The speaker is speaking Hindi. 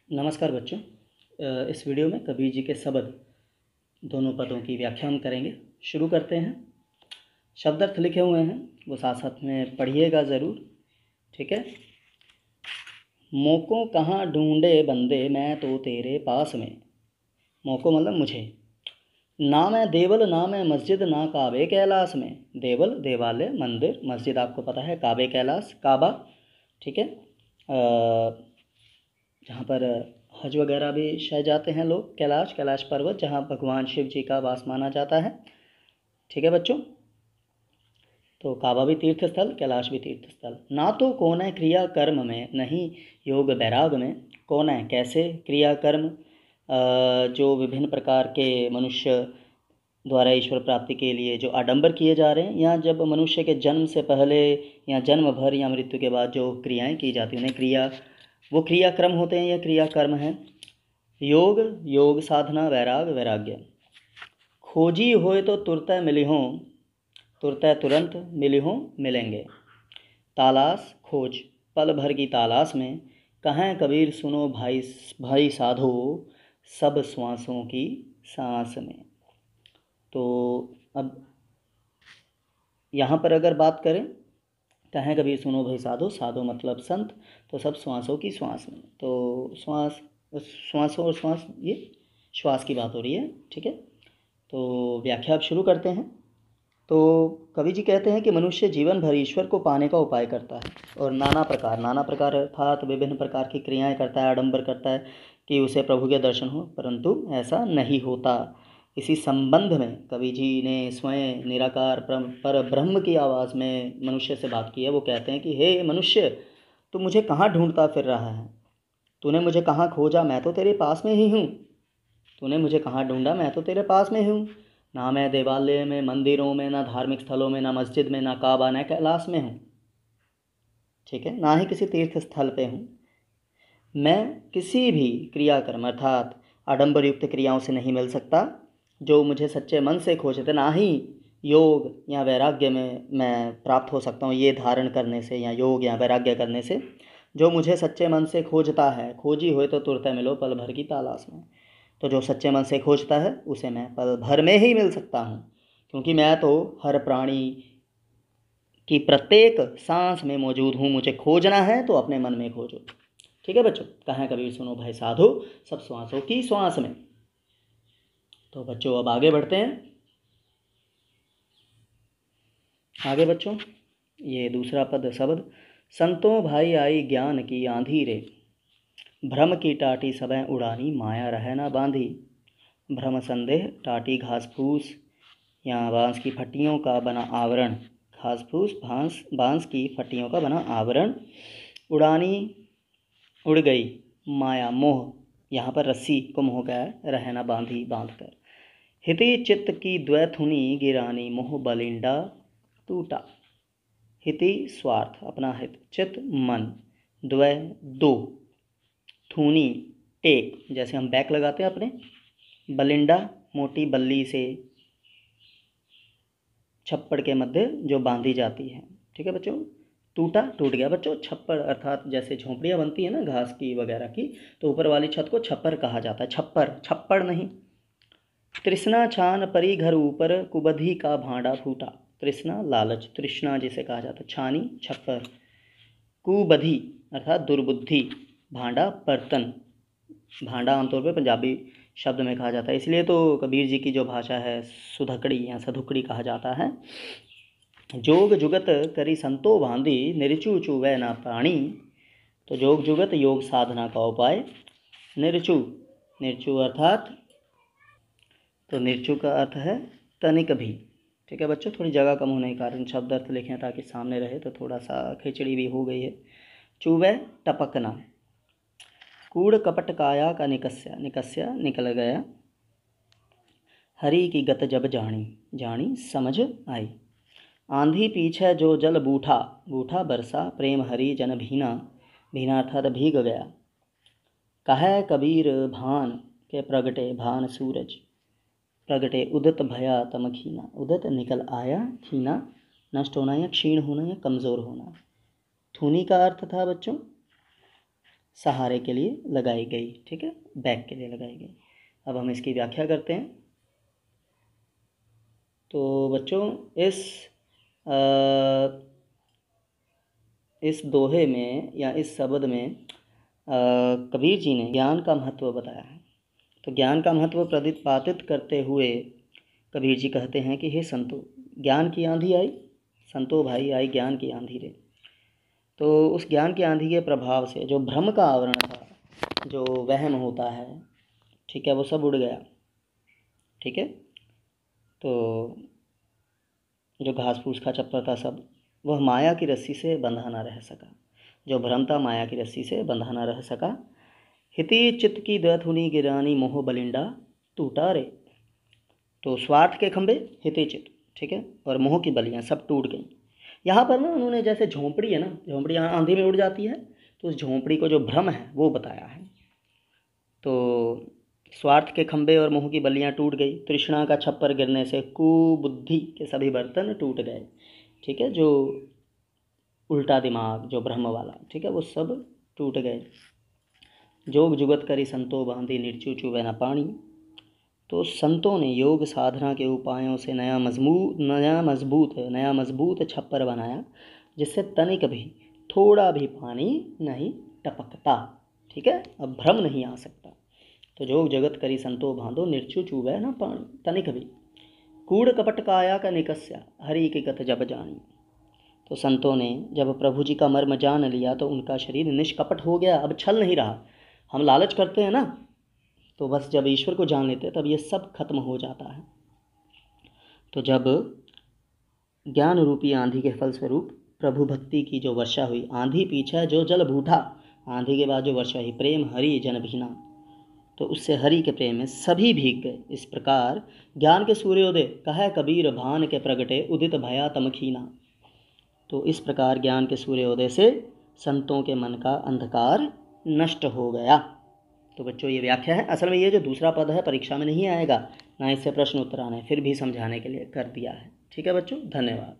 नमस्कार बच्चों। इस वीडियो में कबीर जी के शब्द दोनों पदों की व्याख्या हम करेंगे। शुरू करते हैं। शब्दार्थ लिखे हुए हैं, वो साथ साथ में पढ़िएगा ज़रूर, ठीक है। मोको कहाँ ढूंढे बंदे, मैं तो तेरे पास में। मोको मतलब मुझे। ना मैं देवल ना मैं मस्जिद, ना काबे कैलाश में। देवल देवालय, मंदिर, मस्जिद आपको पता है, काबे कैलाश काबा, ठीक है। जहाँ पर हज वगैरह भी शायद जाते हैं लोग, कैलाश पर्वत जहाँ भगवान शिव जी का वास माना जाता है, ठीक है बच्चों। तो काबा भी तीर्थ स्थल, कैलाश भी तीर्थ स्थल। ना तो कौन है क्रिया कर्म में, नहीं योग वैराग में। कौन है कैसे क्रिया कर्म, जो विभिन्न प्रकार के मनुष्य द्वारा ईश्वर प्राप्ति के लिए जो आडंबर किए जा रहे हैं, या जब मनुष्य के जन्म से पहले या जन्म भर या मृत्यु के बाद जो क्रियाएं की जाती हैं उन्हें वो क्रियाक्रम होते हैं या क्रियाकर्म हैं। योग योग साधना, वैराग वैराग्य। खोजी होए तो तुरते मिली हों, तुरते तुरंत मिली हों मिलेंगे। तालाश खोज, पल भर की तालाश में। कहें कबीर सुनो भाई भाई साधो, सब श्वासों की सांस में। तो अब यहाँ पर अगर बात करें, कहें कबीर सुनो भाई साधो, साधो मतलब संत, तो सब श्वासों की श्वास में। तो श्वासों और श्वास, ये श्वास की बात हो रही है, ठीक है। तो व्याख्या अब शुरू करते हैं। तो कवि जी कहते हैं कि मनुष्य जीवन भर ईश्वर को पाने का उपाय करता है, और नाना प्रकार अर्थात विभिन्न प्रकार की क्रियाएं करता है, आडंबर करता है कि उसे प्रभु के दर्शन हो, परंतु ऐसा नहीं होता। इसी संबंध में कवि जी ने स्वयं निराकार पर ब्रह्म की आवाज़ में मनुष्य से बात की है। वो कहते हैं कि हे मनुष्य, तू मुझे कहाँ ढूंढता फिर रहा है, तूने मुझे कहाँ खोजा, मैं तो तेरे पास में ही हूँ। तूने मुझे कहाँ ढूंढा, मैं तो तेरे पास में हूँ। ना मैं देवालय में, मंदिरों में, ना धार्मिक स्थलों में, ना मस्जिद में, ना काबा, ना कैलाश में हूँ, ठीक है, ना ही किसी तीर्थ स्थल पे हूँ। मैं किसी भी क्रियाकर्म अर्थात आडंबर युक्त क्रियाओं से नहीं मिल सकता। जो मुझे सच्चे मन से खोजते, ना ही योग या वैराग्य में मैं प्राप्त हो सकता हूँ, ये धारण करने से या योग या वैराग्य करने से। जो मुझे सच्चे मन से खोजता है, खोजी हुए तो तुरते मिलो पल भर की तालाश में। तो जो सच्चे मन से खोजता है उसे मैं पल भर में ही मिल सकता हूँ, क्योंकि मैं तो हर प्राणी की प्रत्येक सांस में मौजूद हूँ। मुझे खोजना है तो अपने मन में खोजो, ठीक है बच्चों। कहें कबीर सुनो भाई साधो, सब श्वासों की श्वास में। तो बच्चों अब आगे बढ़ते हैं। आगे बच्चों, ये दूसरा पद शब्द। संतों भाई आई ज्ञान की आंधी रे, भ्रम की टाटी सबें उड़ानी, माया रह ना बांधी। भ्रम संदेह, टाटी घास फूस या बांस की फट्टियों का बना आवरण, घास फूस बांस की फट्टियों का बना आवरण। उड़ानी उड़ गई, माया मोह, यहाँ पर रस्सी को मोह गया है, रहना बांधी बांध कर। हिति चित्त की द्वैथुनी गिरानी, मोह बलिंडा टूटा। हिति स्वार्थ अपना हित, चित्त मन, द्वै दो, थूनी टेक जैसे हम बैक लगाते हैं अपने, बलिंडा मोटी बल्ली से छप्पड़ के मध्य जो बांधी जाती है, ठीक है बच्चों। टूटा टूट गया बच्चों। छप्पर अर्थात जैसे झोंपड़ियाँ बनती है ना घास की वगैरह की, तो ऊपर वाली छत को छप्पर कहा जाता है, छप्पर छप्पड़ नहीं। तृष्णा छान परी घर ऊपर, कुबधी का भांडा फूटा। तृष्णा लालच, तृष्णा जिसे कहा जाता है, छानी छप्पर, कुबधी अर्थात दुर्बुद्धि, भांडा बर्तन। भांडा आमतौर पर पंजाबी शब्द में कहा जाता है, इसलिए तो कबीर जी की जो भाषा है सुधकड़ी या सधुकड़ी कहा जाता है। जोग जुगत करी संतो बांधी, निर्चु चुवै ना प्राणी। तो जोग जुगत योग साधना का उपाय, निर्चु निर्चु अर्थात, तो निर्चु का अर्थ है तनिक भी, ठीक है बच्चों। थोड़ी जगह कम होने के कारण शब्द अर्थ लिखें ताकि सामने रहे, तो थोड़ा सा खिचड़ी भी हो गई है। चुवै टपकना, कूड़ कपट काया का निकस्या, निकस्या निकल गया। हरि की गत जब जानी, जानी समझ आई। आंधी पीछे जो जल बूठा, बूठा बरसा, प्रेम हरि जन भीना, भीना अर्थात भीग गया। कहे कबीर भान के प्रगटे, भान सूरज प्रगटे, उदत भया तम खीना। उदत निकल आया, खीना नष्ट होना या क्षीण होना या कमज़ोर होना। थूनी का अर्थ था बच्चों सहारे के लिए लगाई गई, ठीक है, बैग के लिए लगाई गई। अब हम इसकी व्याख्या करते हैं। तो बच्चों इस दोहे में या इस शब्द में कबीर जी ने ज्ञान का महत्व बताया है। तो ज्ञान का महत्व प्रतिपादित करते हुए कबीर जी कहते हैं कि हे संतो, ज्ञान की आंधी आई, संतो भाई आई ज्ञान की आंधी रे। तो उस ज्ञान की आंधी के प्रभाव से जो भ्रम का आवरण था, जो वहम होता है, ठीक है, वो सब उड़ गया, ठीक है। तो जो घास फूस का चप्पल था सब, वह माया की रस्सी से बंधा ना रह सका। जो भ्रम था माया की रस्सी से बंधा ना रह सका। हिति चित्त की दथुनी गिरानी मोह बलिंडा टूटा रे। तो स्वार्थ के खंभे हिति चित्त, ठीक है, और मोह की बलियाँ सब टूट गई। यहाँ पर ना उन्होंने जैसे झोंपड़ी है ना, झोंपड़ी यहाँ आंधी में उड़ जाती है, तो उस झोंपड़ी को जो भ्रम है वो बताया है। तो स्वार्थ के खंभे और मोह की बलियाँ टूट गई। तृष्णा का छप्पर गिरने से कुबुद्धि के सभी बर्तन टूट गए, ठीक है, जो उल्टा दिमाग, जो भ्रम वाला, ठीक है, वो सब टूट गए। जोग जुगत करी संतो बांधी निर्चू चुवे न पानी। तो संतों ने योग साधना के उपायों से नया मजबूत छप्पर बनाया, जिससे तनिक भी थोड़ा भी पानी नहीं टपकता, ठीक है, अब भ्रम नहीं आ सकता। तो जोग जगत करी संतो बांधो निर्चु चुवे न पानी, तनिक भी कूड़ कपट काया का निकस्या हरि की कथ जब जानी। तो संतों ने जब प्रभु जी का मर्म जान लिया तो उनका शरीर निष्कपट हो गया, अब छल नहीं रहा। हम लालच करते हैं ना, तो बस जब ईश्वर को जान लेते हैं तब ये सब खत्म हो जाता है। तो जब ज्ञान रूपी आंधी के फलस्वरूप प्रभु भक्ति की जो वर्षा हुई, आंधी पीछे जो जल बूढ़ा, आंधी के बाद जो वर्षा हुई, प्रेम हरि जन भीना, तो उससे हरि के प्रेम में सभी भीग गए। इस प्रकार ज्ञान के सूर्योदय कहे कबीर भान के प्रगटे उदित भया तमखीना। तो इस प्रकार ज्ञान के सूर्योदय से संतों के मन का अंधकार नष्ट हो गया। तो बच्चों ये व्याख्या है। असल में ये जो दूसरा पद है परीक्षा में नहीं आएगा, ना इससे प्रश्न उत्तर आने, फिर भी समझाने के लिए कर दिया है, ठीक है बच्चों, धन्यवाद।